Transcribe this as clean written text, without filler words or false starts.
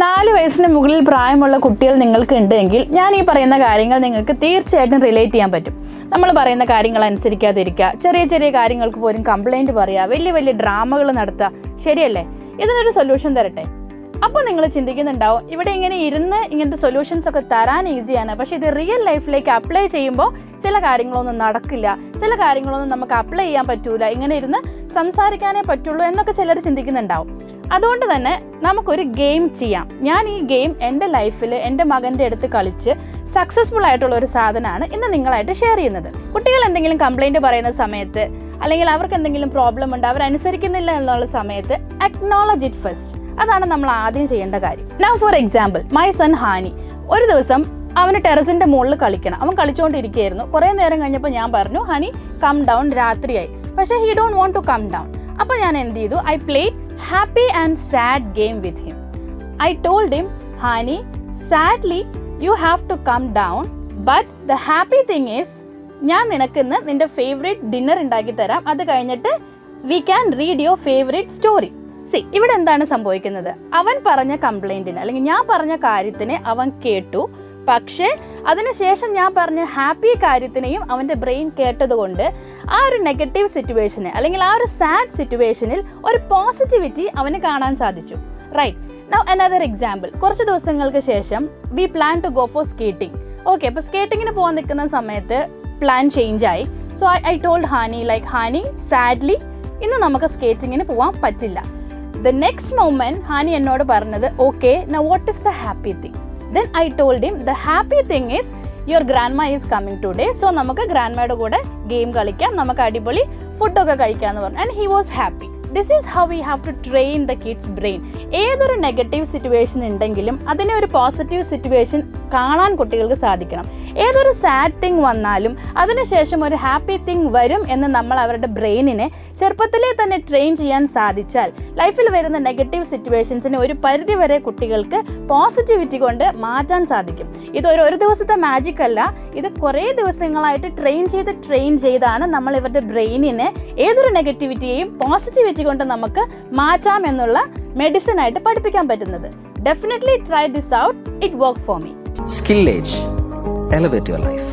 4 വയസ്സിന് മുകളിൽ പ്രായമുള്ള കുട്ടികൾ നിങ്ങൾക്ക് ഉണ്ടെങ്കിൽ ഞാൻ ഈ പറയുന്ന കാര്യങ്ങൾ നിങ്ങൾക്ക് തീർച്ചയായിട്ടും റിലേറ്റ് ചെയ്യാൻ പറ്റും. നമ്മൾ പറയുന്ന കാര്യങ്ങൾ അനുസരിക്കാതിരിക്കുക, ചെറിയ ചെറിയ കാര്യങ്ങൾക്ക് പോലും കംപ്ലൈൻറ്റ് പറയുക, വലിയ വലിയ ഡ്രാമകൾ നടത്തുക, ശരിയല്ലേ? ഇതിനൊരു സൊല്യൂഷൻ തരട്ടെ. അപ്പോൾ നിങ്ങൾ ചിന്തിക്കുന്നുണ്ടാവും, ഇവിടെ ഇങ്ങനെ ഇരുന്ന് ഇങ്ങനത്തെ സൊല്യൂഷൻസ് ഒക്കെ തരാൻ ഈസിയാണ്, പക്ഷേ ഇത് റിയൽ ലൈഫിലേക്ക് അപ്ലൈ ചെയ്യുമ്പോൾ ചില കാര്യങ്ങളൊന്നും നടക്കില്ല, ചില കാര്യങ്ങളൊന്നും നമുക്ക് അപ്ലൈ ചെയ്യാൻ പറ്റൂല, ഇങ്ങനെ ഇരുന്ന് സംസാരിക്കാനേ പറ്റുള്ളൂ എന്നൊക്കെ ചിലർ ചിന്തിക്കുന്നുണ്ടാവും. അതുകൊണ്ട് തന്നെ നമുക്കൊരു ഗെയിം ചെയ്യാം. ഞാൻ ഈ ഗെയിം എൻ്റെ ലൈഫിൽ എൻ്റെ മകൻ്റെ അടുത്ത് കളിച്ച് സക്സസ്ഫുൾ ആയിട്ടുള്ള ഒരു സാധനമാണ് ഇന്ന് നിങ്ങളായിട്ട് ഷെയർ ചെയ്യുന്നത്. കുട്ടികൾ എന്തെങ്കിലും കംപ്ലൈൻറ്റ് പറയുന്ന സമയത്ത്, അല്ലെങ്കിൽ അവർക്ക് എന്തെങ്കിലും പ്രോബ്ലം ഉണ്ട്, അവരനുസരിക്കുന്നില്ല എന്നുള്ള സമയത്ത് അക്നോളജ് ഇറ്റ് ഫസ്റ്റ്. അതാണ് നമ്മൾ ആദ്യം ചെയ്യേണ്ട കാര്യം. Now for example, my son Hani ഒരു ദിവസം അവന് ടെറസിൻ്റെ മുകളിൽ കളിക്കണം. അവൻ കളിച്ചുകൊണ്ടിരിക്കുകയായിരുന്നു. കുറേ നേരം കഴിഞ്ഞപ്പോൾ ഞാൻ പറഞ്ഞു, ഹനി കം ഡൗൺ, രാത്രിയായി. പക്ഷേ he don't want to come down. അപ്പോൾ ഞാൻ എന്ത് ചെയ്തു, I played happy and sad game with him. I told him, honey, sadly you have to come down, but the happy thing is ഞാൻ നിനക്കിന്ന് നിന്റെ favourite dinner ഉണ്ടാക്കി തരാം. അത് കഴിഞ്ഞിട്ട് we can read your favorite story. ഇവിടെ എന്താണ് സംഭവിക്കുന്നത്? അവൻ പറഞ്ഞ കംപ്ലൈൻറ്റിന് അല്ലെങ്കിൽ ഞാൻ പറഞ്ഞ കാര്യത്തിന് അവൻ കേട്ടു, പക്ഷേ അതിനുശേഷം ഞാൻ പറഞ്ഞ ഹാപ്പി കാര്യത്തിനെയും അവൻ്റെ ബ്രെയിൻ കേട്ടതുകൊണ്ട് ആ ഒരു നെഗറ്റീവ് സിറ്റുവേഷന് അല്ലെങ്കിൽ ആ ഒരു സാഡ് സിറ്റുവേഷനിൽ ഒരു പോസിറ്റിവിറ്റി അവന് കാണാൻ സാധിച്ചു. റൈറ്റ്. നൗ അനദർ എക്സാമ്പിൾ, കുറച്ച് ദിവസങ്ങൾക്ക് ശേഷം we plan to go for skating. Okay, അപ്പോൾ സ്കേറ്റിങ്ങിന് പോകാൻ നിൽക്കുന്ന സമയത്ത് പ്ലാൻ ചേഞ്ച് ആയി. So I told Hani, like Hani, sadly ഇന്ന് നമുക്ക് സ്കേറ്റിങ്ങിന് പോകാൻ പറ്റില്ല. ദ നെക്സ്റ്റ് മൊമെൻറ്റ് ഹാനി എന്നോട് പറഞ്ഞത്, okay, now what is the happy thing? Then I told him the happy thing is your grandma is coming today. So നമുക്ക് ഗ്രാൻഡ്മയുടെ കൂടെ ഗെയിം കളിക്കാം, നമുക്ക് അടിപൊളി ഫുഡൊക്കെ കഴിക്കാമെന്ന് പറഞ്ഞു. And he was happy. This is how we have to train the kids' brain. ഏതൊരു negative situation ഉണ്ടെങ്കിലും അതിനെ ഒരു പോസിറ്റീവ് സിറ്റുവേഷൻ കാണാൻ കുട്ടികൾക്ക് സാധിക്കണം. ഏതൊരു സാഡ് തിങ് വന്നാലും അതിനുശേഷം ഒരു ഹാപ്പി തിങ് വരും എന്ന് നമ്മൾ അവരുടെ ബ്രെയിനിനെ ചെറുപ്പത്തിലേ തന്നെ ട്രെയിൻ ചെയ്യാൻ സാധിച്ചാൽ ലൈഫിൽ വരുന്ന നെഗറ്റീവ് സിറ്റുവേഷൻസിനെ ഒരു പരിധി വരെ കുട്ടികൾക്ക് പോസിറ്റിവിറ്റി കൊണ്ട് മാറ്റാൻ സാധിക്കും. ഇതൊരു ദിവസത്തെ മാജിക് അല്ല, ഇത് കുറേ ദിവസങ്ങളായിട്ട് ട്രെയിൻ ചെയ്താണ് നമ്മൾ ഇവരുടെ ബ്രെയിനിനെ ഏതൊരു നെഗറ്റിവിറ്റിയെയും പോസിറ്റിവിറ്റി കൊണ്ട് നമുക്ക് മാറ്റാം എന്നുള്ള മെഡിസിൻ ആയിട്ട് പഠിപ്പിക്കാൻ പറ്റുന്നത്. Definitely try this out. It worked for me. Skill Age. Elevate your life.